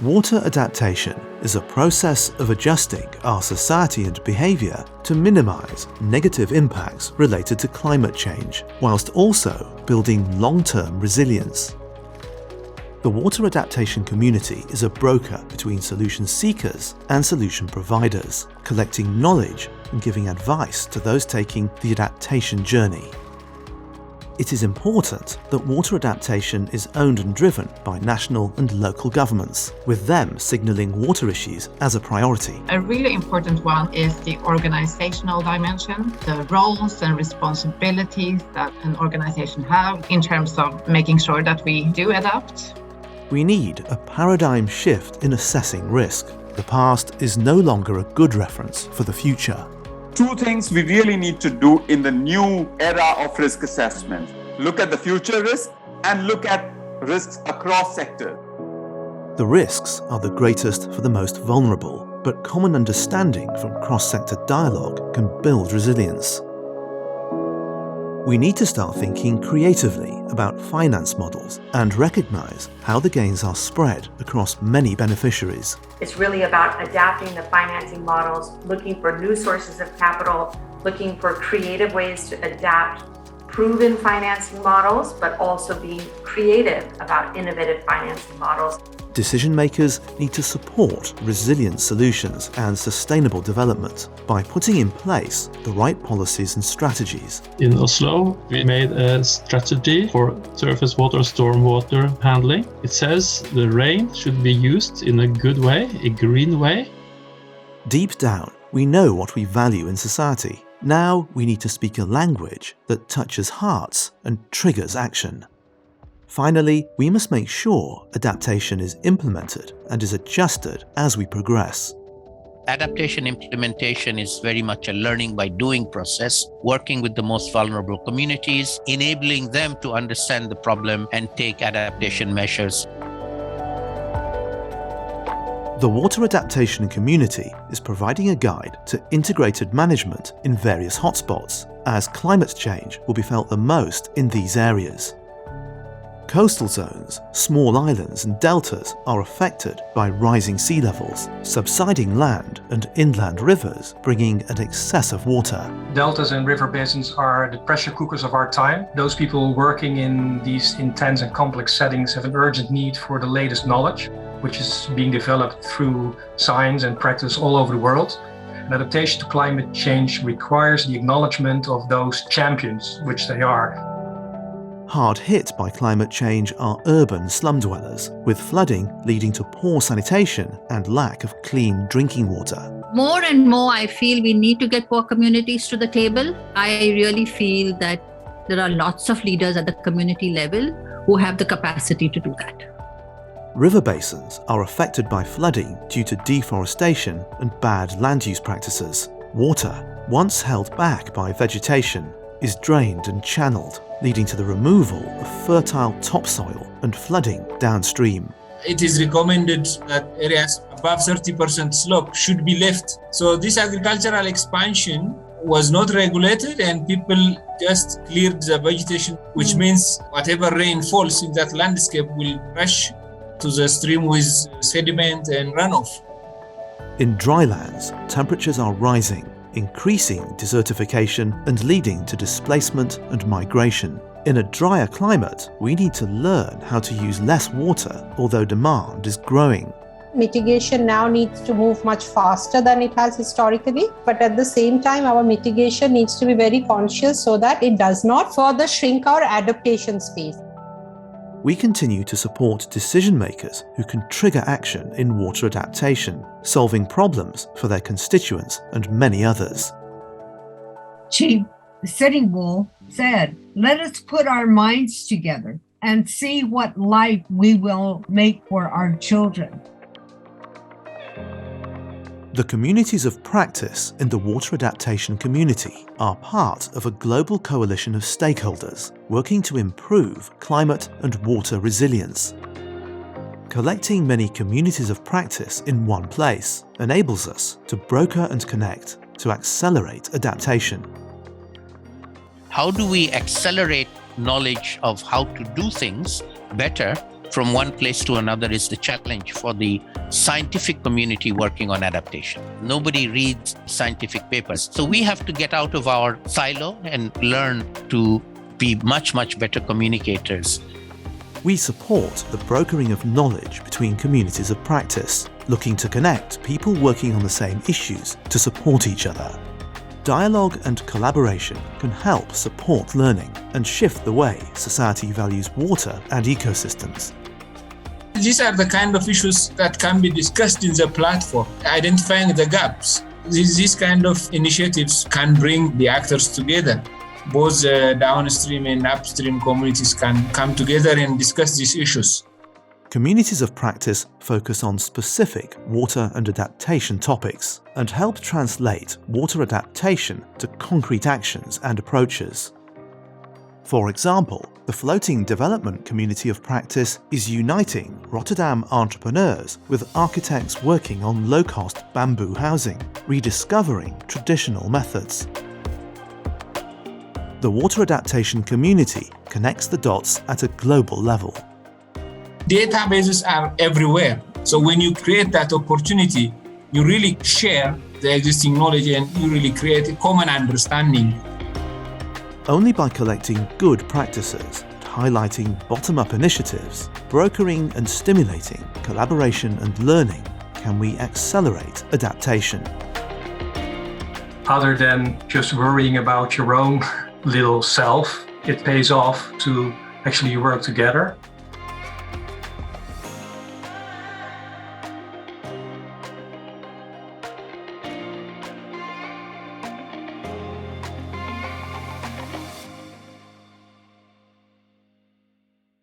Water adaptation is a process of adjusting our society and behaviour to minimise negative impacts related to climate change, whilst also building long-term resilience. The water adaptation community is a broker between solution seekers and solution providers, collecting knowledge and giving advice to those taking the adaptation journey. It is important that water adaptation is owned and driven by national and local governments, with them signalling water issues as a priority. A really important one is the organizational dimension, the roles and responsibilities that an organization have in terms of making sure that we do adapt. We need a paradigm shift in assessing risk. The past is no longer a good reference for the future. Two things we really need to do in the new era of risk assessment. Look at the future risk and look at risks across sectors. The risks are the greatest for the most vulnerable, but common understanding from cross-sector dialogue can build resilience. We need to start thinking creatively about finance models and recognise how the gains are spread across many beneficiaries. It's really about adapting the financing models, looking for new sources of capital, looking for creative ways to adapt proven financing models, but also being creative about innovative financing models. Decision makers need to support resilient solutions and sustainable development by putting in place the right policies and strategies. In Oslo, we made a strategy for surface water, stormwater handling. It says the rain should be used in a good way, a green way. Deep down, we know what we value in society. Now we need to speak a language that touches hearts and triggers action. Finally, we must make sure adaptation is implemented and is adjusted as we progress. Adaptation implementation is very much a learning by doing process, working with the most vulnerable communities, enabling them to understand the problem and take adaptation measures. The water adaptation community is providing a guide to integrated management in various hotspots, as climate change will be felt the most in these areas. Coastal zones, small islands and deltas are affected by rising sea levels, subsiding land and inland rivers bringing an excess of water. Deltas and river basins are the pressure cookers of our time. Those people working in these intense and complex settings have an urgent need for the latest knowledge, which is being developed through science and practice all over the world. And adaptation to climate change requires the acknowledgement of those champions, which they are. Hard hit by climate change are urban slum dwellers, with flooding leading to poor sanitation and lack of clean drinking water. More and more, I feel we need to get poor communities to the table. I really feel that there are lots of leaders at the community level who have the capacity to do that. River basins are affected by flooding due to deforestation and bad land use practices. Water, once held back by vegetation, is drained and channeled, leading to the removal of fertile topsoil and flooding downstream. It is recommended that areas above 30% slope should be left. So this agricultural expansion was not regulated and people just cleared the vegetation, which means whatever rain falls in that landscape will rush to the stream with sediment and runoff. In drylands, temperatures are rising, increasing desertification and leading to displacement and migration. In a drier climate, we need to learn how to use less water, although demand is growing. Mitigation now needs to move much faster than it has historically, but at the same time, our mitigation needs to be very conscious so that it does not further shrink our adaptation space. We continue to support decision makers who can trigger action in water adaptation, solving problems for their constituents and many others. Chief Sitting Bull said, "Let us put our minds together and see what life we will make for our children." The communities of practice in the water adaptation community are part of a global coalition of stakeholders working to improve climate and water resilience. Collecting many communities of practice in one place enables us to broker and connect to accelerate adaptation. How do we accelerate knowledge of how to do things better from one place to another is the challenge for the scientific community working on adaptation. Nobody reads scientific papers. So we have to get out of our silo and learn to be much, much better communicators. We support the brokering of knowledge between communities of practice, looking to connect people working on the same issues to support each other. Dialogue and collaboration can help support learning and shift the way society values water and ecosystems. These are the kind of issues that can be discussed in the platform, identifying the gaps. These kind of initiatives can bring the actors together. Both downstream and upstream communities can come together and discuss these issues. Communities of practice focus on specific water and adaptation topics and help translate water adaptation to concrete actions and approaches. For example, the Floating Development Community of Practice is uniting Rotterdam entrepreneurs with architects working on low-cost bamboo housing, rediscovering traditional methods. The water adaptation community connects the dots at a global level. Databases are everywhere. So when you create that opportunity, you really share the existing knowledge and you really create a common understanding. Only by collecting good practices and highlighting bottom-up initiatives, brokering and stimulating collaboration and learning can we accelerate adaptation. Other than just worrying about your own little self, it pays off to actually work together